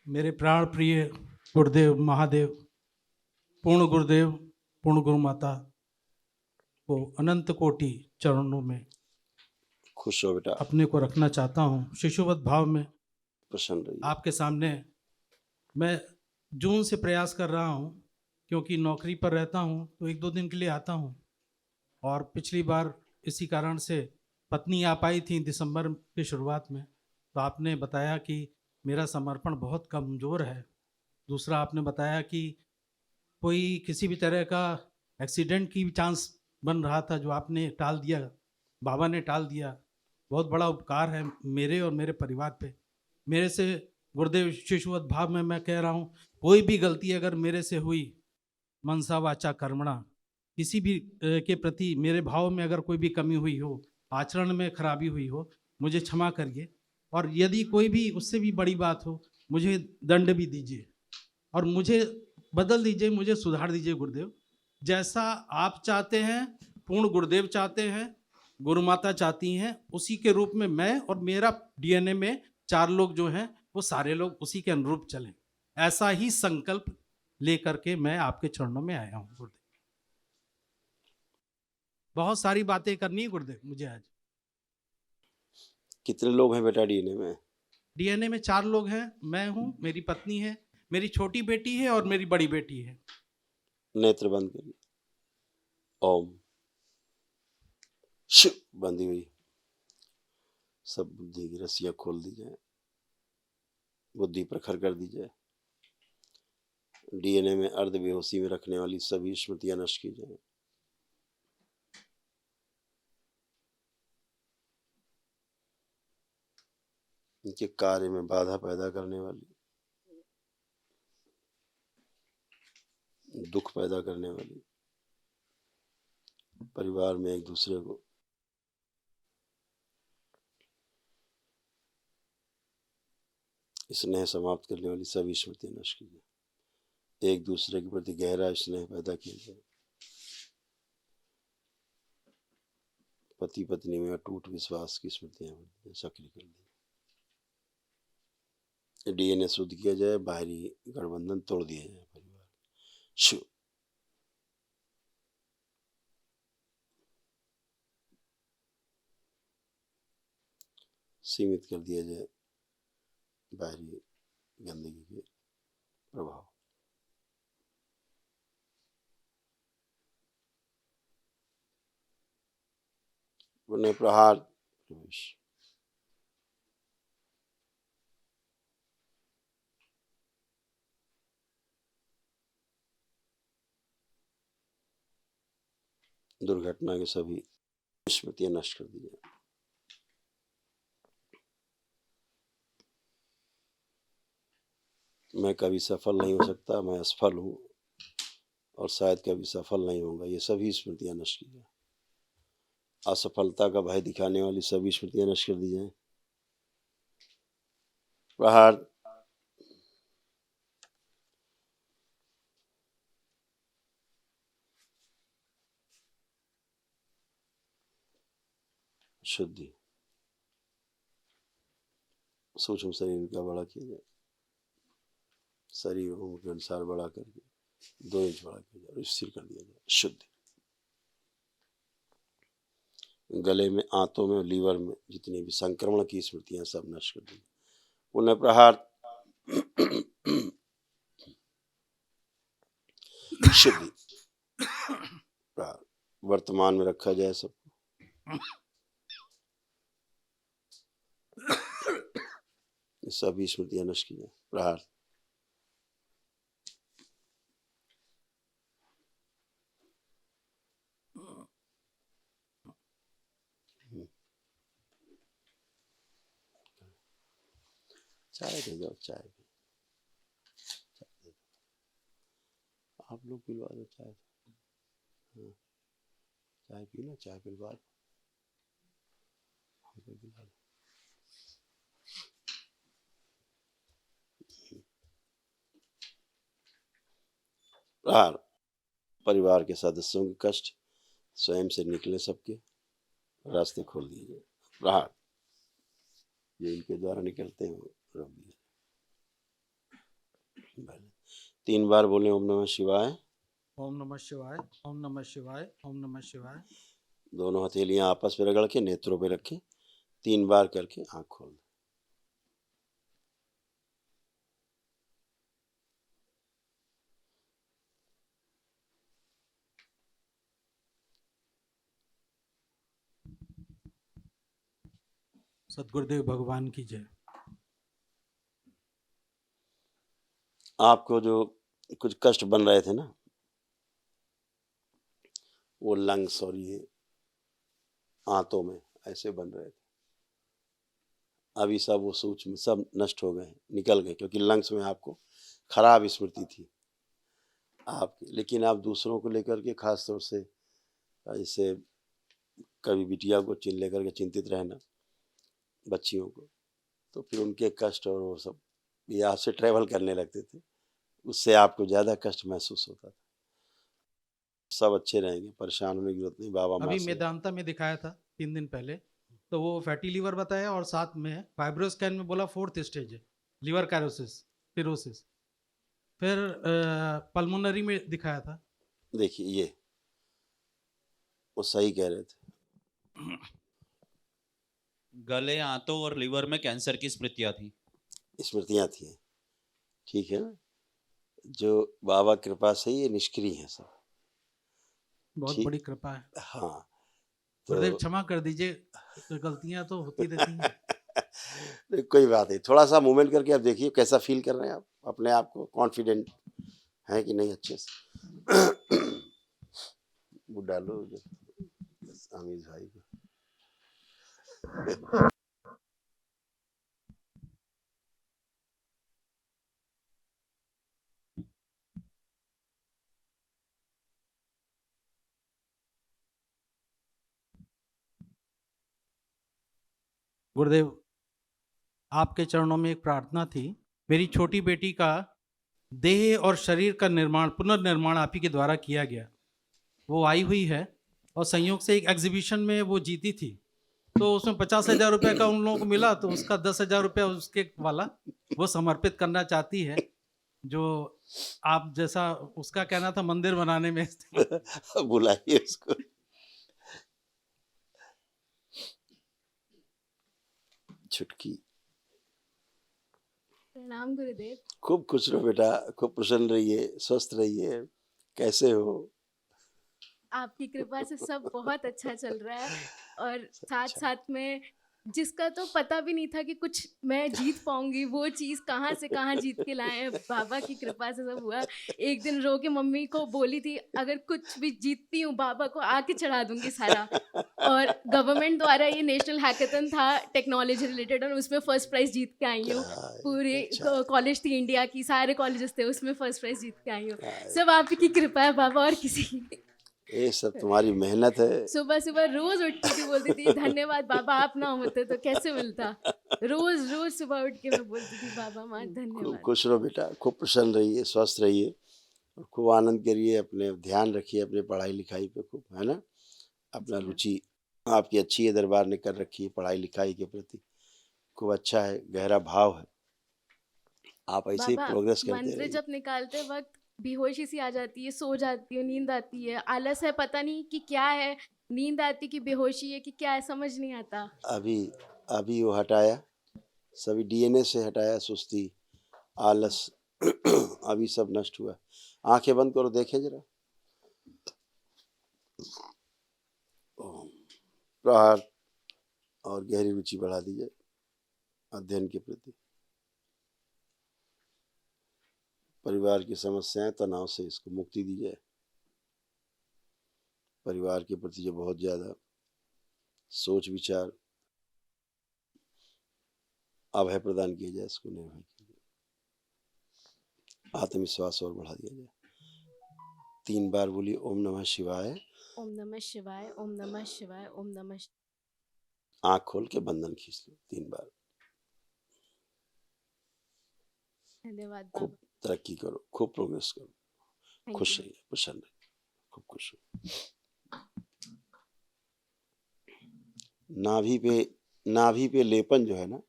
मेरे प्राण प्रिय गुरुदेव महादेव, पूर्ण गुरुदेव, पूर्ण गुरु माता को अनंत कोटि चरणों में खुश हो बेटा, अपने को रखना चाहता हूँ। शिशुवत भाव में प्रसन्न रहिए। आपके सामने मैं जून से प्रयास कर रहा हूँ, क्योंकि नौकरी पर रहता हूँ तो एक दो दिन के लिए आता हूँ। और पिछली बार इसी कारण से पत्नी आ पाई थी दिसंबर की शुरुआत में, तो आपने बताया कि मेरा समर्पण बहुत कमज़ोर है। दूसरा आपने बताया कि कोई किसी भी तरह का एक्सीडेंट की भी चांस बन रहा था, जो आपने टाल दिया, बाबा ने टाल दिया। बहुत बड़ा उपकार है मेरे और मेरे परिवार पे। मेरे से गुरुदेव शिशुवत भाव में मैं कह रहा हूँ, कोई भी गलती अगर मेरे से हुई, मनसा वाचा कर्मणा, किसी भी के प्रति मेरे भाव में अगर कोई भी कमी हुई हो, आचरण में खराबी हुई हो, मुझे क्षमा करिए। और यदि कोई भी उससे भी बड़ी बात हो, मुझे दंड भी दीजिए और मुझे बदल दीजिए, मुझे सुधार दीजिए गुरुदेव। जैसा आप चाहते हैं, पूर्ण गुरुदेव चाहते हैं, गुरु माता चाहती हैं, उसी के रूप में मैं और मेरा डीएनए में 4 लोग जो हैं, वो सारे लोग उसी के अनुरूप चलें। ऐसा ही संकल्प लेकर के मैं आपके चरणों में आया हूँ गुरुदेव। बहुत सारी बातें करनी है गुरुदेव मुझे आज। कितने लोग हैं बेटा डीएनए में? डीएनए में 4 लोग हैं, मैं हूँ, मेरी पत्नी है, मेरी छोटी बेटी है और मेरी बड़ी बेटी है। नेत्र बंद करिए। ओम शिव। बंदी हुई सब बुद्धि की रस्सियां खोल दी जाए, बुद्धि प्रखर कर दी जाए। डीएनए में अर्ध बेहोशी में रखने वाली सभी स्मृतियां नष्ट की जाए। इनके कार्य में बाधा पैदा करने वाली, दुख पैदा करने वाली, परिवार में एक दूसरे को स्नेह समाप्त करने वाली सभी स्मृतियां नष्ट की जाए। एक दूसरे के प्रति गहरा स्नेह पैदा किया जाए। पति पत्नी में अटूट विश्वास की स्मृतियां सक्रिय कर दी। डीएनए शुद्ध किया जाए, बाहरी गठबंधन तोड़ दिया जाए। परिवार शिव। सीमित कर दिया जाए बाहरी गंदगी के प्रभाव। पुण्य प्रहार प्रवेश। दुर्घटना के सभी स्मृतियां नष्ट कर दी जाए। मैं कभी सफल नहीं हो सकता, मैं असफल हूं और शायद कभी सफल नहीं होगा, ये सभी स्मृतियां नष्ट की जाए। असफलता का भय दिखाने वाली सभी स्मृतियां नष्ट कर दी जाए। प्रहार। शुद्धि। सूक्ष्म शरीर का बड़ा किया जाए, शरीर के अनुसार बड़ा करके 2 इंच बड़ा किया जाए और स्थिर कर दिया जाए। शुद्धि। गले में, आंतों में, लीवर में जितनी भी संक्रमण की स्मृतियां सब नष्ट कर दी। पुनः प्रहार। शुद्धि। प्रहार। वर्तमान में रखा जाए सबको, सभी स्मृतियां नष्ट की जाए। प्रहार। चाय दे जाओ, चाय दे दो। आप लोग पिलवा दो चाय। हाँ, चाय पीना, चाय पिलवा दो, हमको पिला दो। प्रहार। परिवार के सदस्यों के कष्ट स्वयं से निकले, सबके रास्ते खोल दिए जाए। प्रहार। जो इनके द्वारा निकलते हैं रोक दिए। भले 3 बार बोले ओम नमः शिवाय। ओम नमः शिवाय, ओम नमः शिवाय, ओम नमः शिवाय। दोनों हथेलियां आपस में रगड़ के नेत्रों पे रखें, 3 बार करके आंख खोल दें। सदगुरुदेव भगवान की जय। आपको जो कुछ कष्ट बन रहे थे ना, वो लंग्स और ये आंतों में ऐसे बन रहे थे, अभी सब वो सूक्ष्म सब नष्ट हो गए, निकल गए, क्योंकि लंग्स में आपको खराब स्मृति थी आपकी। लेकिन आप दूसरों को लेकर के खास तौर से जैसे कभी बिटिया को लेकर के चिंतित रहना, बच्चियों को, तो फिर उनके कष्ट और वो सब ये आपसे ट्रेवल करने लगते थे, उससे आपको ज़्यादा कष्ट महसूस होता था। सब अच्छे रहेंगे, परेशान होने की जरूरत नहीं। बाबा माँ अभी से मेदांता में दिखाया था 3 दिन पहले, तो वो फैटी लीवर बताया और साथ में फाइब्रोस्कैन में बोला 4th स्टेज है, लीवर कैरोसिस, सिरोसिस। फिर पल्मोनरी में दिखाया था। देखिए ये वो सही कह रहे थे। गले, आंतों और लीवर में कैंसर की स्मृतियां थी। स्मृतियाँ थी, ठीक है ना, जो बाबा कृपा से ये निष्क्रिय है सब। बहुत ठीक, बड़ी कृपा है। हाँ गुरुदेव तो क्षमा कर दीजिए, गलतियां तो होती रहती हैं। नहीं, कोई बात नहीं, थोड़ा सा मूवमेंट करके आप देखिए कैसा फील कर रहे हैं आप अपने आप को, कॉन्फिडेंट है कि नहीं अच्छे से। वो डालो आमिर भाई को। गुरुदेव, आपके चरणों में एक प्रार्थना थी। मेरी छोटी बेटी का देह और शरीर का निर्माण, पुनर्निर्माण आप ही के द्वारा किया गया। वो आई हुई है और संयोग से एक एग्जीबिशन में वो जीती थी, तो उसमें 50,000 रुपये का उन लोगों को मिला, तो उसका 10,000 रुपया उसके वाला वो समर्पित करना चाहती है, जो आप जैसा उसका कहना था मंदिर बनाने में। बुलाइए उसको। छुटकी, प्रणाम गुरुदेव। खूब खुश रहो बेटा, खूब प्रसन्न रहिए, स्वस्थ रहिए। कैसे हो? आपकी कृपा से सब बहुत अच्छा चल रहा है, और साथ अच्छा। साथ में जिसका तो पता भी नहीं था कि कुछ मैं जीत पाऊंगी, वो चीज़ कहाँ से कहाँ जीत के लाए हैं। बाबा की कृपा से सब हुआ। एक दिन रो के मम्मी को बोली थी, अगर कुछ भी जीतती हूँ बाबा को आके चढ़ा दूंगी सारा। और गवर्नमेंट द्वारा ये नेशनल हैकेथन था टेक्नोलॉजी रिलेटेड, और उसमें फर्स्ट प्राइज जीत के आई हूँ। पूरे अच्छा। कॉलेज थी इंडिया की, सारे कॉलेजेस थे, उसमें फर्स्ट प्राइज जीत के आई हूँ। हाँ, सब आपकी कृपा है बाबा, और किसी की नहीं। ये सब तुम्हारी मेहनत है। सुबह सुबह रोज उठती थी, बोलती थी धन्यवाद बाबा, आप ना होते तो कैसे मिलता। रोज रोज सुबह उठ के मैं बोलती थी बाबा माँ खूब धन्यवाद। खुश रहो बेटा, खूब प्रसन्न रहिए, स्वस्थ रहिए और खूब आनंद करिए, अपने ध्यान रखिए अपने पढ़ाई लिखाई पे खूब, है ना। अपना रुचि आपकी अच्छी है, दरबार ने कर रखी है पढ़ाई लिखाई के प्रति, खूब अच्छा है, गहरा भाव है। आप ऐसे ही बाबा प्रोग्रेस करते मंत्र रहिए। जब निकालते वक्त बेहोशी सी आ जाती है, सो जाती है, नींद आती है, आलस है, पता नहीं कि क्या है, नींद आती कि बेहोशी है कि क्या है, समझ नहीं आता। अभी अभी वो हटाया, सभी डीएनए से हटाया, सुस्ती, आलस, अभी सब नष्ट हुआ। आंखें बंद करो, देखें जरा। ओम। प्रहार और गहरी रुचि बढ़ा दीजिए अध्ययन के प्रति। परिवार की समस्याएं, तनाव से इसको मुक्ति दी जाए। परिवार के प्रति जो बहुत ज्यादा सोच विचार, अभय प्रदान किया जाए, इसको निर्भय किया जाए, आत्मविश्वास और बढ़ा दिया जाए। 3 बार बोलिए ओम नमः शिवाय। ओम नमः शिवाय, ओम नमः शिवाय, ओम नमः आंख खोल के बंधन खींच लो 3 बार। धन्यवाद खूब बाबा। तरक्की करो, खूब प्रोग्रेस करो, थैंक खुश यू। रहिए, प्रसन्न रहिए, खूब खुश रहिए। नाभि पे लेपन जो है ना,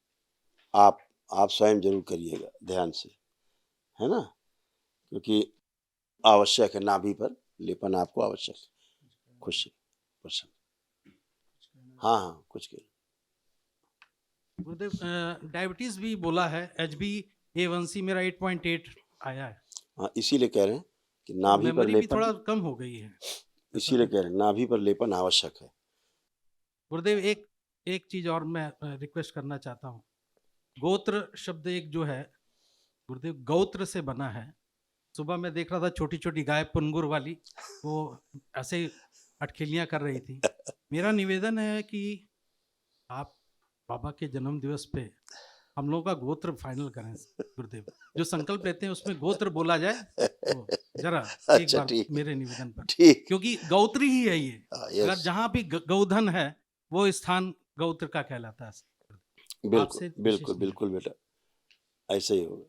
आप स्वयं जरूर करिएगा ध्यान से, है ना। क्योंकि आवश्यक है, नाभि पर लेपन आपको आवश्यक है। खुशी प्रसन्न। हाँ हाँ, कुछ के गुरुदेव डायबिटीज भी बोला है, HbA1c मेरा 8.8 आया है, हाँ, इसीलिए कह रहे हैं कि नाभि पर मेमोरी भी लेपन, थोड़ा कम हो गई है। इसीलिए कह रहे हैं नाभि पर लेपन आवश्यक है। गुरुदेव एक चीज और मैं रिक्वेस्ट करना चाहता हूँ। गोत्र शब्द एक जो है गुरुदेव गौत्र से बना है। सुबह मैं देख रहा था छोटी छोटी गाय पुनगुर वाली, वो ऐसे ही अटखेलियां कर रही थी। मेरा निवेदन है कि आप बाबा के जन्म दिवस पे हम लोगों का गोत्र फाइनल करें गुरुदेव। जो संकल्प लेते हैं उसमें गोत्र बोला जाए, तो जरा एक अच्छा, बार ठीक। मेरे निवेदन पर, ठीक। क्योंकि गौत्री ही है ये। हाँ, अगर यस, जहाँ भी गौधन है वो स्थान गौत्र का कहलाता है। बिल्कुल आपसे बिल्कुल विशेष बिल्कुल बेटा, ऐसे ही होगा।